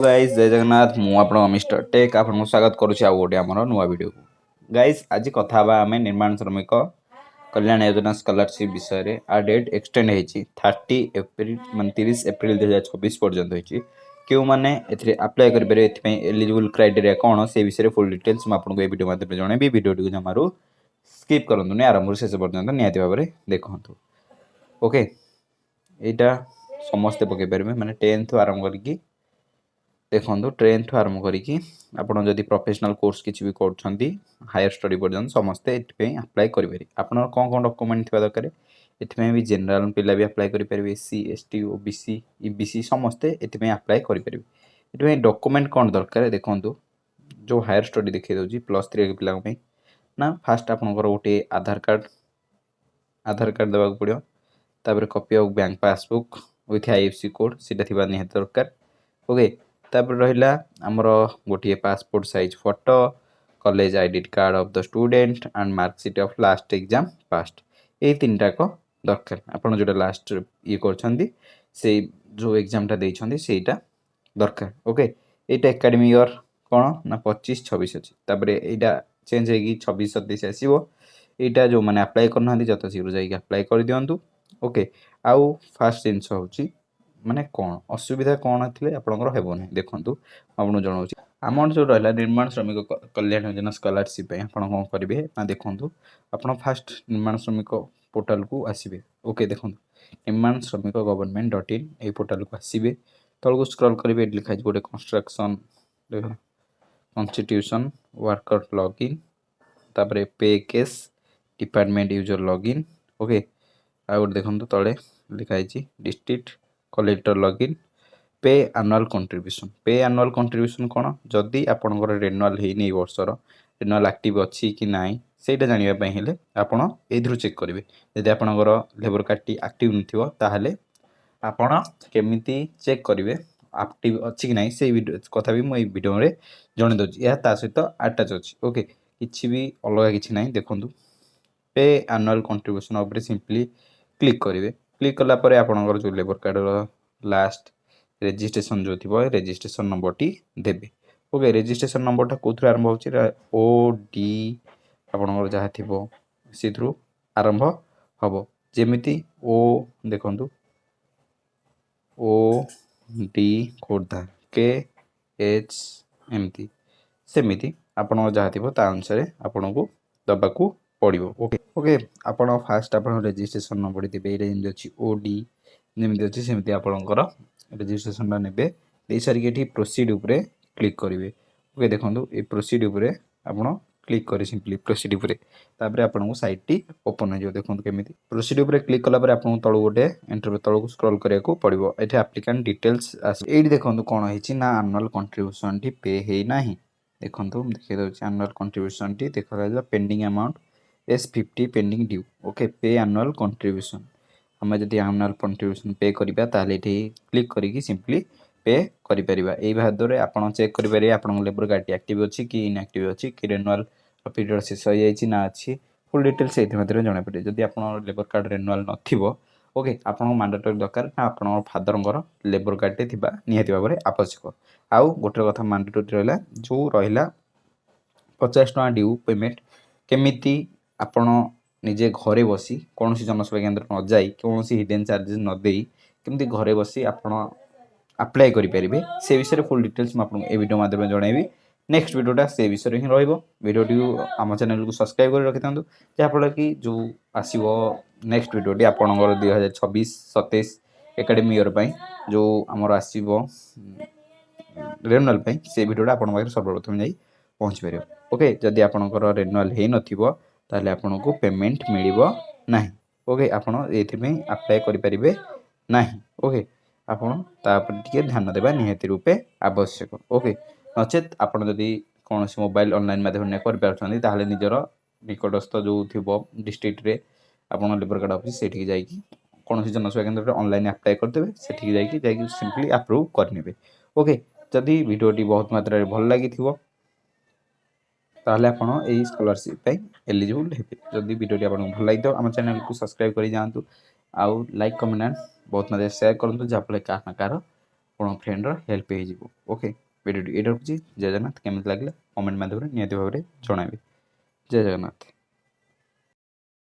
Guys जय जगन्नाथ मु आपण मिस्टर टेक आपन स्वागत करूछि आ गोटे हमर नुवा वीडियो गाइस आज कथा बा हमें निर्माण श्रमिक कल्याण योजना स्कॉलरशिप विषय रे आ डेट एक्सटेंड हेछि 30 एप्रिल मान 30 एप्रिल 2026 पर्यंत हेछि केउ माने एथरे अप्लाई करि पारे एथि एलिजिबल क्राइटेरिया कोन से विषय रे फुल डिटेल्स म आपन को ए वीडियो माध्यम जणेबी वीडियो टी जमारू स्किप करंतु ने आरंभ शेष पर्यंत नियाति भाबरे देखंतु ओके एटा समस्त पके परबे माने 10th आरंभ करके देखो ट्रेन आरंभ करी आपड़ जदि प्रोफेशनल कोर्स किसी भी कर हायर स्टडी पर्यटन समस्ते अप्लाई करेंगे आपन कौन कौन डॉक्यूमेंट थी दरकार ये भी जनरल पिला भी अप्लाई करेंगे एससी एसटी ओबीसी ईबीसी समस्ते ये अप्लाई करेंगे ये डॉक्यूमेंट कौन दरकार देखो जो हायर स्टडी देखिए दूसरी +3 पिला ना फास्ट आपंकर गोटे आधार कार्ड देवाक पड़ो तापर copy of bank passbook with IFC code सीटा थी निहाती दरकार ओके तापर रहिला हमर गोटे passport size photo college ID card of the student and marksheet of last exam past ये तीन टाक दरकार आपन जोटा लास्ट ये करछंदी से जो एग्जाम टा देइछंदी सेटा दरकार ओके एटा एकेडमिक ईयर कोन ना 25-26 अछि तापर एटा चेंज हेगी 26-27 आसीबो एटा जो माने अप्लाई करनांदी जत शीघ्र जाई अप्लाई कर दियंतु ओके आउ फास्ट जिंस होची माने कौन असुविधा कौन थिले आपनकर हेबो नै देखंतु आपन जणाउची अमाउंट जो रहला निर्माण श्रमिक कल्याण योजना स्कॉलरशिप पे आपन कोन करिवे ना देखंतु आपन फास्ट निर्माण श्रमिक पोर्टल को आसीबे ओके देखंतु निर्माण श्रमिक government.in ए पोर्टल को आसीबे तळको स्क्रॉल करिवे लिखा छै गोटे कंस्ट्रक्शन कॉन्स्टिट्यूशन वर्कर लॉगिन तापरे पे case department user login okay आ गोटे देखंतु तळे लिखा छै डिस्ट्रिक्ट कलेक्टर लॉगिन पे एनुअल कंट्रीब्यूशन कौन जदि आपंकर रेनुअल है वर्षर रेनुअल एक्टिव अच्छी कि ना सेटा जानापी हेले आपड़ एथु चेक करेंगे जदि आपंकर लेबर कार्ड टी एक्टिव नाले आपण केमिति चेक करेंगे एक्टिव अच्छी कि ना से कथा भी मुझे वीडियो में जन दूसरी यह सहित अटैच अच्छी ओके किसी भी अलग किसी ना देखूँ पे एनुअल कंट्रीब्यूशन उपर सिंपली क्लिक करेंगे क्लिक कलापर आपंकर जो लेबर कार्ड लास्ट रेजिस्ट्रेशन जो थी रेजिस्ट्रेशन नंबर टी देवे ओके रेजिस्ट्रेशन नंबर टा कौन आरंभ हो ओ डी आपंकर जहाँ थी से आरंभ हम जमीती ओ देखु ओ डी खोर्धा के एच एमती सेमती आपण जहाँ थी अनुसार आपन को दबाक पड़ो ओके ओके आपड़ फास्ट आप रेजिस्ट्रेशन नंबर देवे ये अच्छी ओ डी जमी अच्छी सेमती आपंकर रेजिस्ट्रेशन ने दे सारिक प्रोसीड उपरे क्लिक करेंगे ओके देखो ये प्रोसीड उपरे आपड़ क्लिक करें सिंपली प्रोसीड उपरे तापर आपको साइट टी ओपन हो देखो केमी प्रोसीड उपरे क्लिक कलापर आपको तल गोटे एंटर तल को स्क्रॉल करा पड़ो ये एप्लिकेंट डिटेल्स ये देखो कौन है ना एनुअल कंट्रीब्यूशन टी पे है ना देखो देखिए दूसरी एनुअल कंट्रीब्यूशन टी देखा pending amount S50 pending due okay पे एनुअल कंट्रीब्यूशन आम जब एनुअल कंट्रीब्यूशन पे करवा ताले क्लिक करके सिंपली पे करें यही भादे आप चेक करेंगे आप लेबर कार्ड एक्टिव अच्छी कि इनएक्टिव अच्छी कि रेनुअल पीरियड शेष हो जाए ना अच्छी फुल डिटेल्स ये जना पड़े जब आप लेबर कार्ड रेनुअल नथिबो ओके आपन मैंडेटरी दरकार ना आपन फादर लेबर कार्ड थी निहाती भाव में आवश्यक आउ गोटे कथा मैंडेटरी रहा जो रहा 50 टका ड्यू पेमेंट केमिति आपण निजे घरे बसी कौन जनसेवा केन्द्र न जाई कौन हिडन चार्जेस न दे केमती घरे बसी आपण अप्लाई करेंगे से विषय फुल डिटेल्स मुझे वीडियो माध्यम जनइबी नेक्स्ट वीडियोटा से विषय ही रीडियोटी आम चैनल को सब्सक्राइब कर रखी था जहाँफल कि जो आसो नेक्स्ट वीडियोटी आपंकर 2026-27 एकेडमी ईयर जो आमर आसो रेनुअल से वीडियोटा आप सर्वप्रथम जाई पहुँची पार ओके जदि आपंकर रेनुअल हो नाले आपन को पेमेंट मिल ना ओके आपड़ ये अप्लाई करेंगे ना ओके आपड़ तापर ध्यान देवा निहाती रूपे आवश्यक ओके नचेत आपड़ जदि कौन मोबाइल ऑनलाइन माध्यम कर निजर निकटस्थ जो थी डिस्ट्रिक्ट रे आपन लेबर कार्ड ऑफिस से जाकि कौन जनसेवा केन्द्र ऑनलाइन अप्लाई करदे से सिंपली अप्रूव करने ओके जदि वीडियोटी बहुत मात्रा भल लगी ताहले आपण एई स्कॉलरशिप एलिजिबल हेबे जदि वीडियोटी आपन भल लगी आम चैनल को सब्सक्राइब करी जांतु आउ लाइक कमेंट बहुत मत शेयर करंतु जहाँ फल कहाँ ଆପଣ ଫ୍ରେଣ୍ଡର ହେଲ୍ପ ହେଇଯିବ। ଓକେ, ଭିଡ଼ିଓଟି ଏଇଟା ରଖୁଛି। ଜୟ ଜଗନ୍ନାଥ। କେମିତି ଲାଗିଲା କମେଣ୍ଟ ମାଧ୍ୟମରେ ନିହାତି ଭାବରେ ଜଣାଇବେ। ଜୟ ଜଗନ୍ନାଥ।